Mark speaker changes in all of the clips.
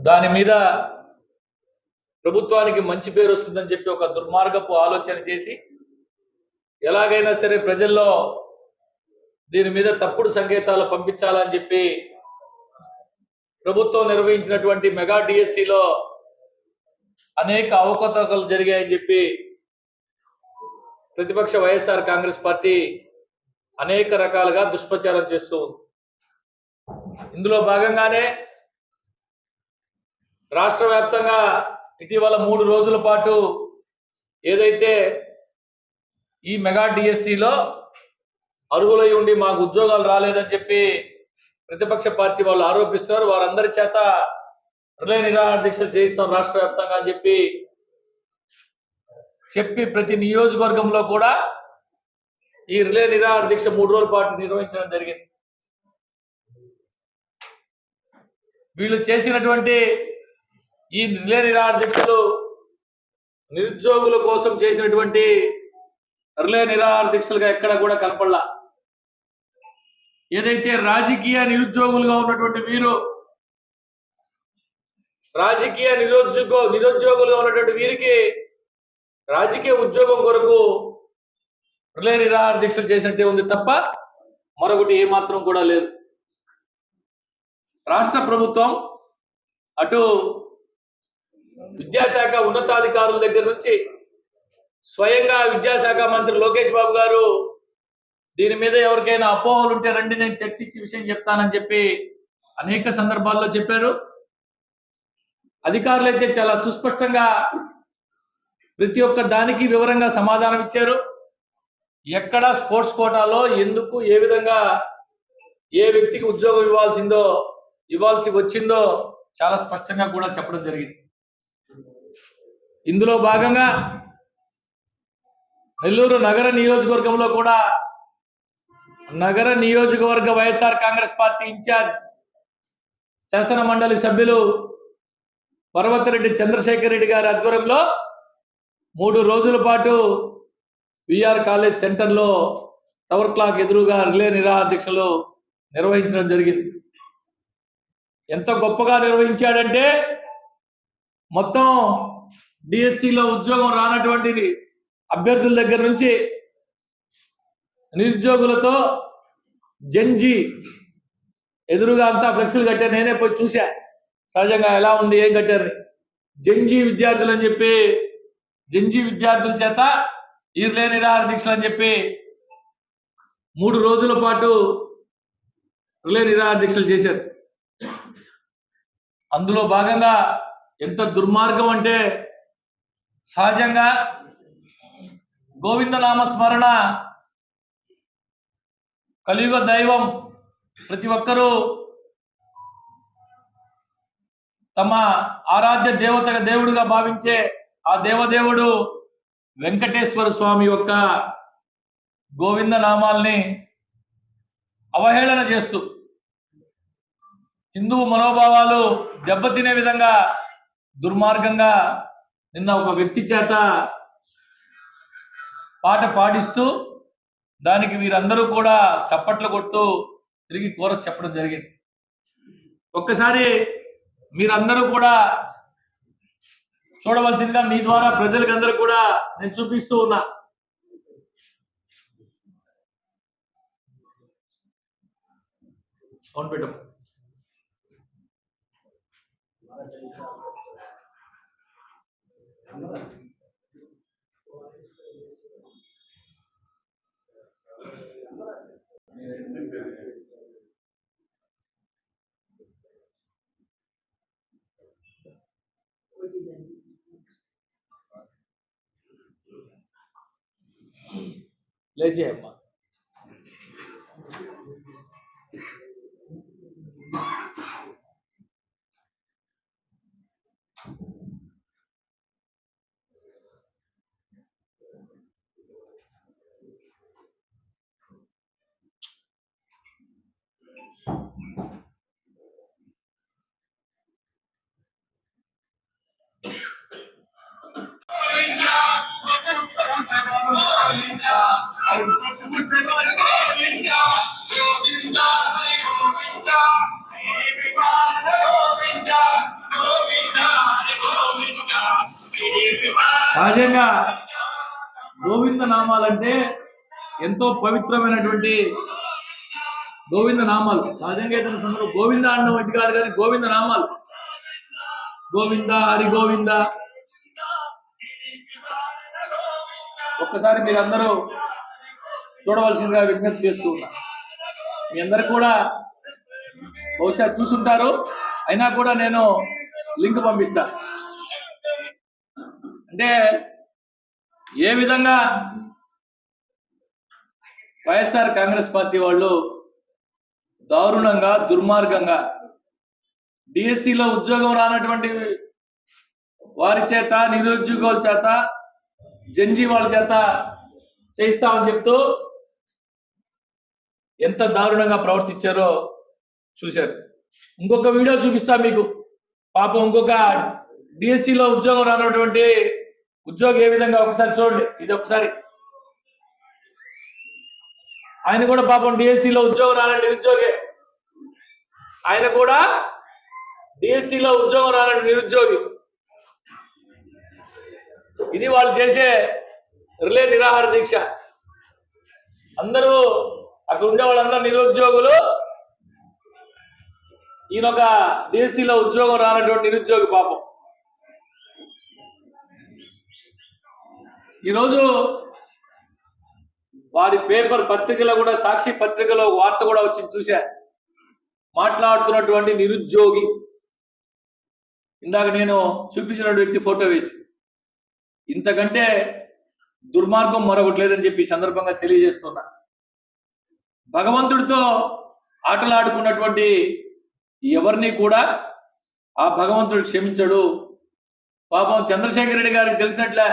Speaker 1: దాని మీద ప్రభుత్వానికి మంచి పేరు వస్తుందని చెప్పి ఒక దుర్మార్గపు ఆలోచన చేసి ఎలాగైనా సరే ప్రజల్లో దీని మీద తప్పుడు సంకేతాలు పంపించాలని చెప్పి ప్రభుత్వం నిర్వహించినటువంటి మెగా డిఎస్సిలో అనేక అవకతవకలు జరిగాయని చెప్పి ప్రతిపక్ష వైఎస్ఆర్ కాంగ్రెస్ పార్టీ అనేక రకాలుగా దుష్ప్రచారం చేస్తూ ఉంది. ఇందులో భాగంగానే రాష్ట్ర వ్యాప్తంగా ఇటీవల 3 రోజుల పాటు ఏదైతే ఈ మెగా డిఎస్సిలో అర్హులై ఉండి మాకు ఉద్యోగాలు రాలేదని చెప్పి ప్రతిపక్ష పార్టీ వాళ్ళు ఆరోపిస్తున్నారు. వారందరి చేత రిలే నిరాహార దీక్షలు చేయిస్తాం రాష్ట్ర వ్యాప్తంగా అని చెప్పి ప్రతి నియోజకవర్గంలో కూడా ఈ రిలే నిరాహార దీక్ష 3 రోజుల పాటు నిర్వహించడం జరిగింది. వీళ్ళు చేసినటువంటి ఈ రిలే నిరాహార దీక్షలు నిరుద్యోగుల కోసం చేసినటువంటి రిలే నిరాహార దీక్షలుగా ఎక్కడ కూడా కనపడలా. ఏదైతే రాజకీయ నిరుద్యోగులుగా ఉన్నటువంటి వీరు రాజకీయ నిరుద్యోగులుగా ఉన్నటువంటి వీరికి రాజకీయ ఉద్యోగం కొరకు రిలే నిరాహార దీక్షలు చేసినట్టే ఉంది తప్ప మరొకటి ఏమాత్రం కూడా లేదు. రాష్ట్ర ప్రభుత్వం అటు విద్యాశాఖ ఉన్నతాధికారుల దగ్గర నుంచి స్వయంగా విద్యాశాఖ మంత్రి లోకేష్ బాబు గారు దీని మీద ఎవరికైనా అపోహలు ఉంటే రండి నేను చర్చించి విషయం చెప్తానని చెప్పి అనేక సందర్భాల్లో చెప్పారు. అధికారులు అయితే చాలా సుస్పష్టంగా ప్రతి ఒక్క దానికి వివరంగా సమాధానం ఇచ్చారు. ఎక్కడ స్పోర్ట్స్ కోటాలో ఎందుకు ఏ విధంగా ఏ వ్యక్తికి ఉద్యోగం ఇవ్వాల్సి వచ్చిందో చాలా స్పష్టంగా కూడా చెప్పడం జరిగింది. ఇందులో భాగంగా నెల్లూరు నగర నియోజకవర్గంలో కూడా నగర నియోజకవర్గ వైఎస్ఆర్ కాంగ్రెస్ పార్టీ ఇన్ఛార్జ్ శాసన మండలి సభ్యులు పర్వతిరెడ్డి చంద్రశేఖర్ రెడ్డి గారి ఆధ్వర్యంలో 3 రోజుల పాటు విఆర్ కాలేజ్ సెంటర్లో టవర్ క్లాక్ ఎదురుగా రిలే నిరాహార దీక్షలు నిర్వహించడం జరిగింది. ఎంత గొప్పగా నిర్వహించాడంటే మొత్తం డిఎస్సిలో ఉద్యోగం రానటువంటి అభ్యర్థుల దగ్గర నుంచి నిరుద్యోగులతో జంజీ ఎదురుగా అంతా ఫ్లెక్సీలు కట్టారు. నేనే పోయి చూసా సహజంగా ఎలా ఉంది ఏం కట్టారు. జంజీ విద్యార్థులు అని చెప్పి జంజీ విద్యార్థుల చేత ఈ రిలే నిరాహార దీక్షలు అని చెప్పి 3 రోజుల పాటు రిలే నిరాహార దీక్షలు చేశారు. అందులో భాగంగా ఎంత దుర్మార్గం అంటే సహజంగా గోవిందనామ స్మరణ కలియుగ దైవం ప్రతి ఒక్కరూ తమ ఆరాధ్య దేవుడుగా భావించే ఆ దేవదేవుడు వెంకటేశ్వర స్వామి యొక్క గోవింద నామాల్ని అవహేళన చేస్తూ హిందూ మనోభావాలు దెబ్బతినే విధంగా దుర్మార్గంగా నిన్న ఒక వ్యక్తి చేత పాట పాడిస్తూ దానికి వీరందరూ కూడా చప్పట్లు కొడుతూ తిరిగి కోరస్ చెప్పడం జరిగింది. ఒక్కసారి మీరందరూ కూడా చూడవలసిందిగా మీ ద్వారా ప్రజలకు అందరూ కూడా నేను చూపిస్తూ ఉన్నా. అవును పెట్టు. లేచి అమ్మా సహజంగా గోవింద నామాలంటే ఎంతో పవిత్రమైనటువంటి గోవింద నామాలు. సహజంగా ఏదైనా సందర్భం గోవింద అన్నం వంటి కాదు, కానీ గోవింద నామాలు గోవింద, హరి గోవింద. ఒక్కసారి మీరందరూ చూడవలసిందిగా విజ్ఞప్తి చేస్తూ ఉన్నా. మీ అందరు కూడా బహుశా చూసుంటారు, అయినా కూడా నేను లింక్ పంపిస్తా. అంటే ఏ విధంగా వైఎస్ఆర్ కాంగ్రెస్ పార్టీ వాళ్ళు దారుణంగా, దుర్మార్గంగా డిఎస్సిలో ఉద్యోగం రానటువంటి వారి చేత, నిరుద్యోగుల చేత, జంజీ వాళ్ళ చేత చేయిస్తామని చెప్తూ ఎంత దారుణంగా ప్రవర్తించారో చూశారు. ఇంకొక వీడియో చూపిస్తా మీకు. పాపం ఇంకొక డిఎస్సిలో ఉద్యోగం రానటువంటి ఉద్యోగి ఏ విధంగా ఒకసారి చూడండి. ఇది ఒకసారి ఆయన కూడా పాపం డిఎస్సిలో ఉద్యోగం రాని నిరుద్యోగి. ఆయన కూడా డిఎస్సిలో ఉద్యోగం రాని నిరుద్యోగి. ఇది వాళ్ళు చేసే రిలే నిరాహార దీక్ష. అందరూ అక్కడ ఉండే వాళ్ళందరూ నిరుద్యోగులు. ఈయనొక డిఎస్సిలో ఉద్యోగం రానటువంటి నిరుద్యోగి పాపం. ఈరోజు వారి పేపర్ పత్రికలో కూడా, సాక్షి పత్రికలో వార్త కూడా వచ్చింది, చూశా. మాట్లాడుతున్నటువంటి నిరుద్యోగి, ఇందాక నేను చూపించిన వ్యక్తి ఫోటో వేసి, ఇంతకంటే దుర్మార్గం మరొకటి లేదని చెప్పి సందర్భంగా తెలియజేస్తున్నా. భగవంతుడితో ఆటలాడుకున్నటువంటి ఎవరిని కూడా ఆ భగవంతుడు క్షమించడు. పాపం చంద్రశేఖర్ రెడ్డి గారికి తెలిసినట్లే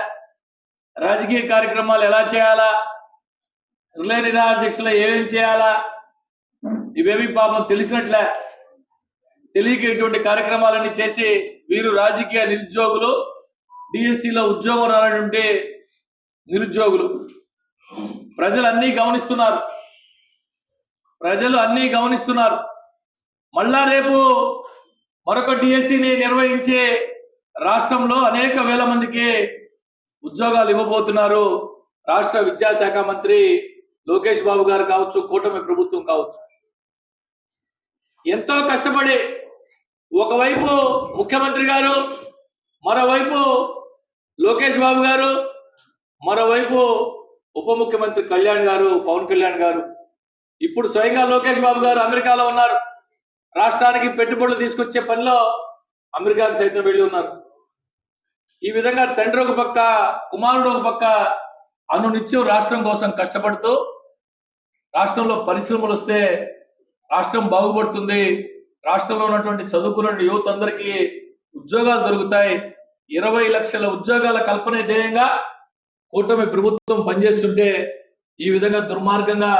Speaker 1: రాజకీయ కార్యక్రమాలు ఎలా చేయాలా, రిలే నిరాహార దీక్షలో ఏమేం చేయాలా, ఇవేమి పాపం తెలిసినట్లే. తెలియక ఇటువంటి కార్యక్రమాలన్నీ చేసి వీరు రాజకీయ నిరుద్యోగులు, డిఎస్సిలో ఉద్యోగం రానటువంటి నిరుద్యోగులు. ప్రజలు అన్నీ గమనిస్తున్నారు. మళ్ళా రేపు మరొక డిఎస్సిని నిర్వహించే రాష్ట్రంలో అనేక వేల మందికి ఉద్యోగాలు ఇవ్వబోతున్నారు. రాష్ట్ర విద్యాశాఖ మంత్రి లోకేష్ బాబు గారు కావచ్చు, కూటమి ప్రభుత్వం కావచ్చు. ఎంతో కష్టపడి ఒకవైపు ముఖ్యమంత్రి గారు, మరోవైపు లోకేష్ బాబు గారు, మరోవైపు ఉప ముఖ్యమంత్రి పవన్ కళ్యాణ్ గారు, ఇప్పుడు స్వయంగా లోకేష్ బాబు గారు అమెరికాలో ఉన్నారు. రాష్ట్రానికి పెట్టుబడులు తీసుకొచ్చే పనిలో అమెరికాకు సైతం వెళ్ళి ఉన్నారు. ఈ విధంగా తండ్రి ఒక పక్క, కుమారుడు ఒక పక్క అనునిత్యం రాష్ట్రం కోసం కష్టపడుతూ, రాష్ట్రంలో పరిశ్రమలు వస్తే రాష్ట్రం బాగుపడుతుంది, రాష్ట్రంలో ఉన్నటువంటి చదువుకున్న యువత అందరికీ ఉద్యోగాలు దొరుకుతాయి, 20 లక్షల ఉద్యోగాల కల్పన ధ్యేయంగా కూటమి ప్రభుత్వం పనిచేస్తుంటే ఈ విధంగా దుర్మార్గంగా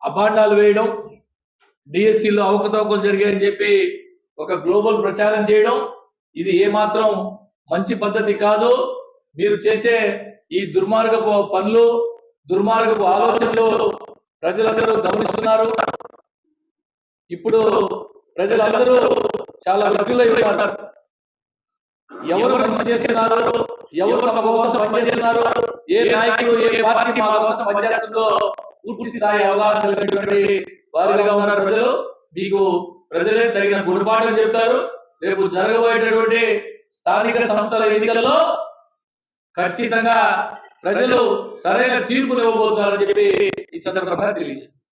Speaker 1: అభాండాలు వేయడం, డిఎస్సిలో అవకతవకలు జరిగాయని చెప్పి ఒక గ్లోబల్ ప్రచారం చేయడం, ఇది ఏమాత్రం మంచి పద్ధతి కాదు. మీరు చేసే ఈ దుర్మార్గపు పనులు, దుర్మార్గపు ఆలోచనలు ప్రజలందరూ గమనిస్తున్నారు. ఇప్పుడు ప్రజలందరూ చాలా లగ్గులై ఉన్నారు. ఎవరు మంచి చేస్తున్నారు, ఎవరు తమ కోసం పనిచేస్తున్నారు, ఏ నాయకుడు, ఏ పార్టీ మా కోసం పనిచేస్తుందో పూర్తి స్థాయి అవగాహన కలిగినటువంటి వారిగా ఉన్న ప్రజలు. మీకు ప్రజలే తగిన గుణపాఠం చెప్తారు. రేపు జరగబోయేటటువంటి స్థానిక సంస్థల ఎన్నికల్లో ఖచ్చితంగా ప్రజలు సరైన తీర్పులు ఇవ్వబోతున్నారని చెప్పి ఈ సందర్భంగా తెలియజేస్తారు.